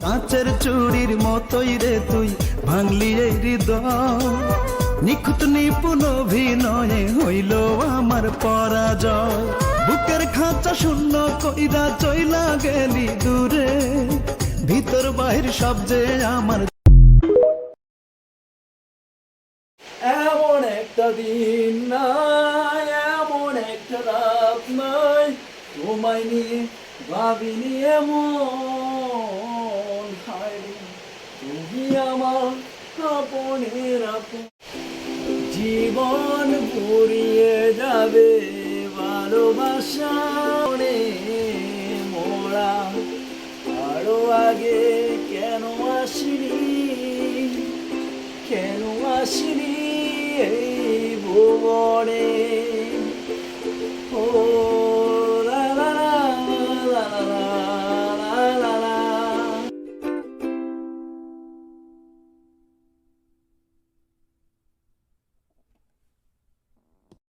কাঁচের চুড়ির মতোই রে তুই ভাঙলি এই হৃদয়, নিখুঁত নিপুণ অভিনয়ে হইল আমার পরাজয়। বুকের খাঁচা শূন্য কইরা চইলা গেলি দূরে, ভিতর বাহির সব যে আমার। এমন একটা দিন নাই, এমন একটা রাত নাই, তোমায় নিয়ে ভাবিনি এমন। হায়রে তুমি আমার আপনের আপন, জীবন ফুরিয়ে যাবে ভালোবাসা মোরা। আরো আগে কেন আসিনি, কেন আসিনি এই ভুবনে।